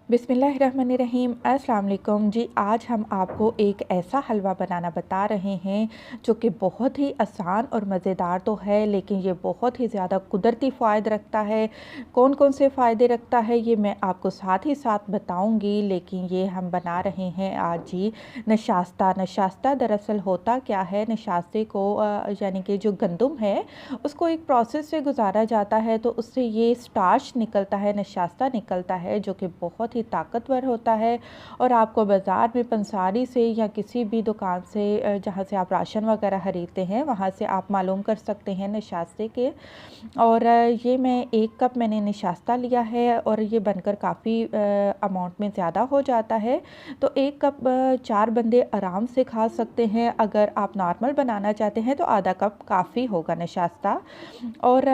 बिस्मिल्लाहिर्रहमानिर्रहीम। अस्सलाम वालेकुम जी। आज हम आपको एक ऐसा हलवा बनाना बता रहे हैं जो कि बहुत ही आसान और मज़ेदार तो है, लेकिन ये बहुत ही ज़्यादा कुदरती फ़ायदे रखता है। कौन कौन से फ़ायदे रखता है ये मैं आपको साथ ही साथ बताऊंगी, लेकिन ये हम बना रहे हैं आज जी नशास्ता। नशास्ता दरअसल होता क्या है, नशास्ते को यानी कि जो गंदम है उसको एक प्रोसेस से गुजारा जाता है, तो उससे ये स्टार्च निकलता है, नशास्ता निकलता है, जो कि बहुत ही ताकतवर होता है। और आपको बाज़ार में पंसारी से या किसी भी दुकान से जहाँ से आप राशन वगैरह ख़रीदते हैं वहाँ से आप मालूम कर सकते हैं नशास्ते के। और ये मैं 1 कप मैंने नशास्ता लिया है और ये बनकर काफ़ी अमाउंट में ज़्यादा हो जाता है, तो 1 कप 4 बंदे आराम से खा सकते हैं। अगर आप नॉर्मल बनाना चाहते हैं तो आधा कप काफ़ी होगा नशास्ता। और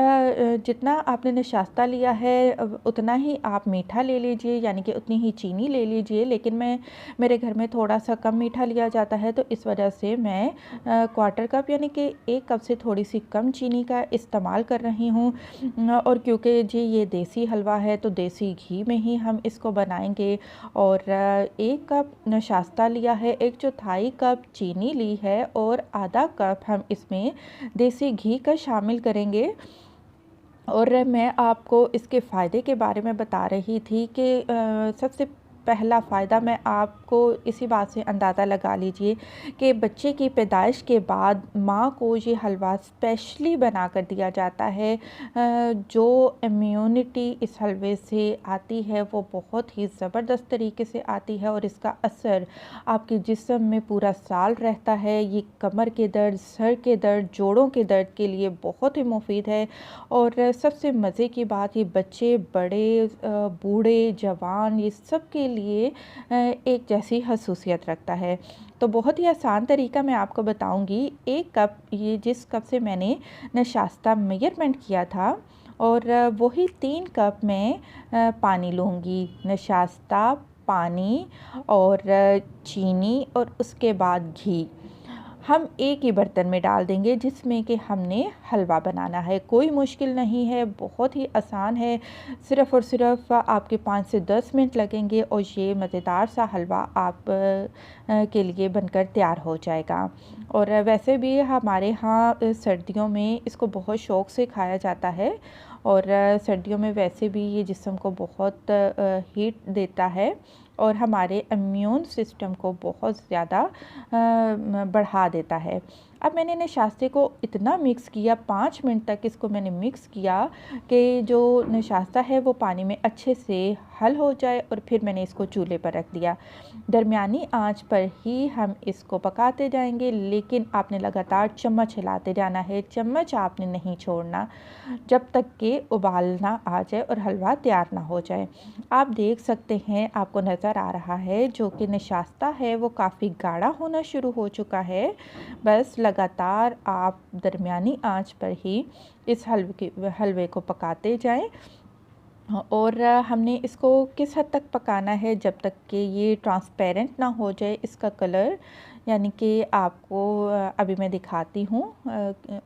जितना आपने नशास्ता लिया है उतना ही आप मीठा ले लीजिए, यानी कि उतनी ही चीनी ले लीजिए। लेकिन मेरे घर में थोड़ा सा कम मीठा लिया जाता है, तो इस वजह से मैं 1/4 कप यानी कि 1 कप से थोड़ी सी कम चीनी का इस्तेमाल कर रही हूँ। और क्योंकि जी ये देसी हलवा है तो देसी घी में ही हम इसको बनाएंगे। और 1 कप नशास्ता लिया है, 1/4 कप चीनी ली है और आधा कप हम इसमें देसी घी का शामिल करेंगे। और मैं आपको इसके फ़ायदे के बारे में बता रही थी कि सबसे पहला फ़ायदा मैं आपको इसी बात से अंदाज़ा लगा लीजिए कि बच्चे की पैदाइश के बाद माँ को ये हलवा स्पेशली बना कर दिया जाता है। जो इम्यूनिटी इस हलवे से आती है वो बहुत ही ज़बरदस्त तरीके से आती है और इसका असर आपके जिस्म में पूरा साल रहता है। ये कमर के दर्द, सर के दर्द, जोड़ों के दर्द के लिए बहुत ही मुफीद है। और सबसे मज़े की बात, ये बच्चे, बड़े, बूढ़े, जवान, ये सब के लिए एक जैसी खसूसियत रखता है। तो बहुत ही आसान तरीका मैं आपको बताऊंगी। 1 कप, ये जिस कप से मैंने नशास्ता मेजरमेंट किया था, और वही 3 कप में पानी लूँगी। नशास्ता, पानी और चीनी और उसके बाद घी हम एक ही बर्तन में डाल देंगे जिसमें कि हमने हलवा बनाना है। कोई मुश्किल नहीं है, बहुत ही आसान है। सिर्फ़ और सिर्फ आपके 5 से 10 मिनट लगेंगे और ये मज़ेदार सा हलवा आप के लिए बनकर तैयार हो जाएगा। और वैसे भी हमारे यहाँ सर्दियों में इसको बहुत शौक़ से खाया जाता है। और सर्दियों में वैसे भी ये जिस्म को बहुत हीट देता है और हमारे इम्यून सिस्टम को बहुत ज़्यादा बढ़ा देता है। अब मैंने नशास्ते को इतना मिक्स किया, 5 मिनट तक इसको मैंने मिक्स किया कि जो नशास्ता है वो पानी में अच्छे से हल हो जाए, और फिर मैंने इसको चूल्हे पर रख दिया। दरमियानी आंच पर ही हम इसको पकाते जाएंगे, लेकिन आपने लगातार चम्मच हिलाते जाना है, चम्मच आपने नहीं छोड़ना जब तक कि उबाल ना आ जाए और हलवा तैयार ना हो जाए। आप देख सकते हैं, आपको नज़र आ रहा है जो कि नशास्ता है वो काफ़ी गाढ़ा होना शुरू हो चुका है। बस लगातार आप दरमियानी आंच पर ही इस हलवे को पकाते जाएं। और हमने इसको किस हद तक पकाना है, जब तक कि ये ट्रांसपेरेंट ना हो जाए इसका कलर, यानी कि आपको अभी मैं दिखाती हूँ।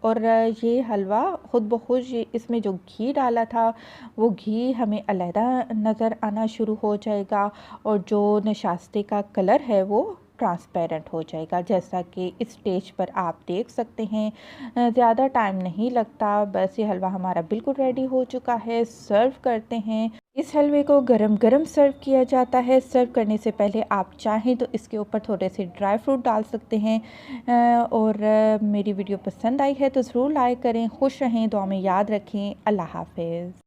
और ये हलवा ख़ुद ब खुद इसमें जो घी डाला था वो घी हमें अलहदा नज़र आना शुरू हो जाएगा, और जो नशास्ते का कलर है वो ट्रांसपेरेंट हो जाएगा, जैसा कि इस स्टेज पर आप देख सकते हैं। ज़्यादा टाइम नहीं लगता, बस ये हलवा हमारा बिल्कुल रेडी हो चुका है। सर्व करते हैं। इस हलवे को गरम गरम सर्व किया जाता है। सर्व करने से पहले आप चाहें तो इसके ऊपर थोड़े से ड्राई फ्रूट डाल सकते हैं। और मेरी वीडियो पसंद आई है तो ज़रूर लाइक करें। खुश रहें, दुआ में याद रखें। अल्लाह हाफ़िज़।